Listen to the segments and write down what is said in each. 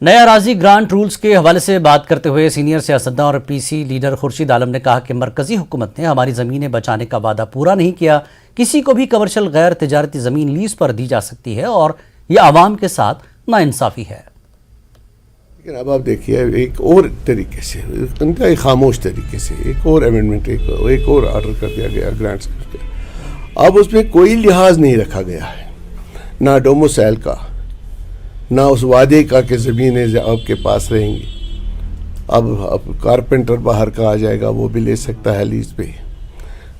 نئے اراضی grant rules کے حوالے سے بات کرتے ہوئے سینئر سیاستدان اور پی سی لیڈر خورشید عالم نے کہا کہ مرکزی حکومت نے ہماری زمینیں بچانے کا وعدہ پورا نہیں کیا. کسی کو بھی کمرشل غیر تجارتی زمین لیز پر دی جا سکتی ہے اور یہ عوام کے ساتھ ناانصافی ہے. لیکن اب آپ دیکھیے ایک اور طریقے سے ان کا ایک خاموش طریقے سے ایک اور امینڈمنٹ ایک اور آرڈر کر دیا گیا گرانٹس کر کے. اب اس میں کوئی لحاظ نہیں رکھا گیا ہے، نہ ڈوموسائل کا نہ اس وعدے کا کہ زمینیں آپ کے پاس رہیں گی. اب کارپینٹر باہر کا آ جائے گا وہ بھی لے سکتا ہے لیز پہ،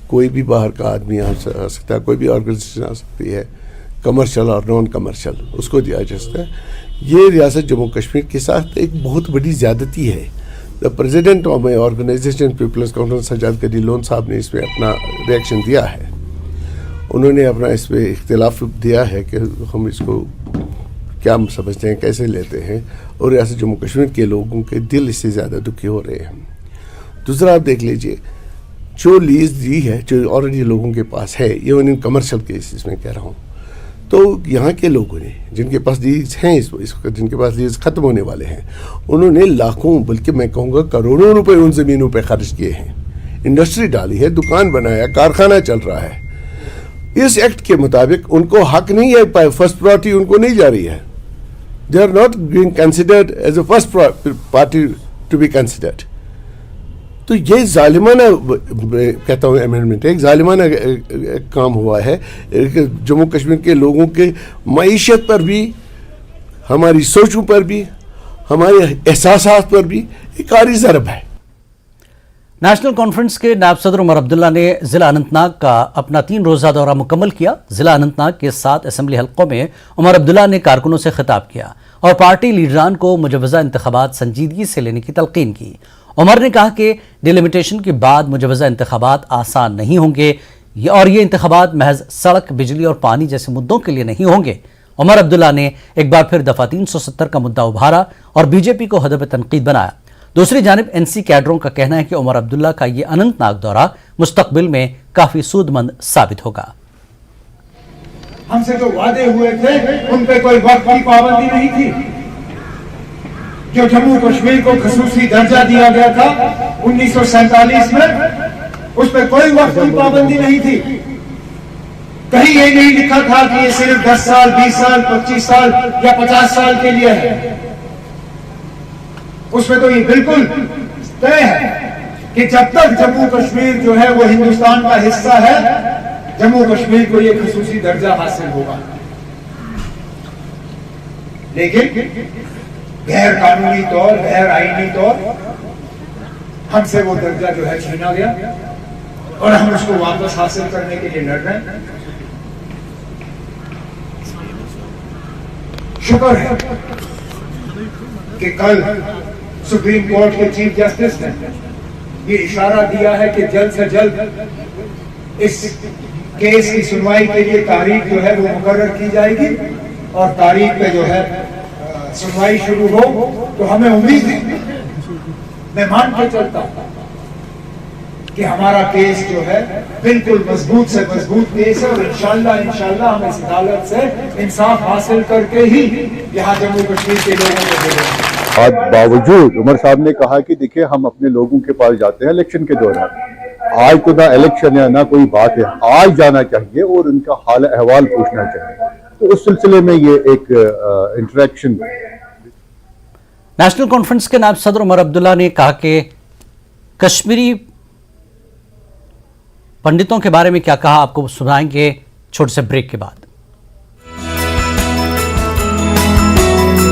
کوئی بھی باہر کا آدمی آ سکتا ہے، کوئی بھی آرگنائزیشن آ سکتی ہے، کمرشل اور نان کمرشل اس کو دیا جا سکتا ہے. یہ ریاست جموں کشمیر کے ساتھ ایک بہت بڑی زیادتی ہے. The president of my organization People's Conference Sajjad Qadir Lone sahab نے اس پہ اپنا ریئیکشن دیا ہے. انہوں نے اپنا اس پہ اختلاف دیا ہے کہ ہم اس کو کیا سمجھتے ہیں، کیسے لیتے ہیں، اور ریاست جموں کشمیر کے لوگوں کے دل اس سے زیادہ دکھی ہو رہے ہیں. دوسرا آپ دیکھ لیجئے جو لیز دی ہے جو آلریڈی لوگوں کے پاس ہے، ایون ان کمرشل کیسز میں کہہ رہا ہوں، تو یہاں کے لوگوں نے جن کے پاس لیز ہیں جن کے پاس لیز ختم ہونے والے ہیں، انہوں نے لاکھوں بلکہ میں کہوں گا کروڑوں روپے ان زمینوں پہ خرچ کیے ہیں، انڈسٹری ڈالی ہے، دکان بنایا، کارخانہ چل رہا ہے. اس ایکٹ کے مطابق ان کو حق نہیں ہے، فرسٹ پرائرٹی ان کو نہیں جا رہی ہے. They are not being considered as a first party to be considered. تو یہ ظالمانہ کہتا ہوں امینڈمنٹ ایک ظالمانہ کام ہوا ہے. جموں کشمیر کے لوگوں کے معیشت پر بھی، ہماری سوچوں پر بھی، ہمارے احساسات پر بھی ایک عارضی ضرب ہے. نیشنل کانفرنس کے نائب صدر عمر عبداللہ نے ضلع اننت ناگ کا اپنا 3 روزہ دورہ مکمل کیا. ضلع اننت ناگ کے 7 اسمبلی حلقوں میں عمر عبداللہ نے کارکنوں سے خطاب کیا اور پارٹی لیڈران کو مجوزہ انتخابات سنجیدگی سے لینے کی تلقین کی. عمر نے کہا کہ ڈیلیمیٹیشن کے بعد مجوزہ انتخابات آسان نہیں ہوں گے اور یہ انتخابات محض سڑک، بجلی اور پانی جیسے مدوں کے لیے نہیں ہوں گے. عمر عبداللہ نے ایک بار پھر دفعہ 370 کا مدعا ابھارا اور بی جے پی کو ہدف تنقید بنایا. دوسری جانب این سی کیڈروں کا کہنا ہے کہ عمر عبداللہ کا یہ اننت ناگ دورہ مستقبل میں کافی سود مند ثابت ہوگا. ہم سے جو وعدے ہوئے تھے ان پہ کوئی وقت کی پابندی نہیں تھی. جو جموں کشمیر کو خصوصی درجہ دیا گیا تھا 1947 میں، اس پہ کوئی وقت کی پابندی نہیں تھی. کہیں یہ نہیں لکھا تھا کہ یہ صرف 10 سال 20 سال 25 سال یا 50 سال کے لیے ہے. اس میں تو یہ بالکل طے ہے کہ جب تک جموں کشمیر جو ہے وہ ہندوستان کا حصہ ہے، جموں کشمیر کو یہ خصوصی درجہ حاصل ہوگا. لیکن غیر قانونی طور، غیر آئینی طور ہم سے وہ درجہ جو ہے چھینا گیا اور ہم اس کو واپس حاصل کرنے کے لیے لڑ رہے ہیں. شکر ہے کہ کل سپریم کورٹ کے چیف جسٹس نے یہ اشارہ دیا ہے کہ جلد سے جلد اس کیس کی سنوائی کے لیے تاریخ جو ہے وہ مقرر کی جائے گی اور تاریخ پہ جو ہے سنوائی شروع ہو تو ہمیں امید ہے، میں مان کے چلتا ہوں کہ ہمارا کیس جو ہے بالکل مضبوط سے مضبوط کیس ہے اور انشاءاللہ ہم اس عدالت سے انصاف حاصل کر کے ہی یہاں جموں کشمیر کے لوگوں کو دے دیں. اور باوجود عمر صاحب نے کہا کہ دیکھیں ہم اپنے لوگوں کے پاس جاتے ہیں الیکشن کے دوران. آج تو نہ الیکشن یا نہ کوئی بات ہے، آج جانا چاہیے اور ان کا حال احوال پوچھنا چاہیے. تو اس سلسلے میں یہ ایک انٹریکشن. نیشنل کانفرنس کے نائب صدر عمر عبداللہ نے کہا کہ کشمیری پنڈتوں کے بارے میں کیا کہا آپ کو سنائیں گے چھوٹے سے بریک کے بعد.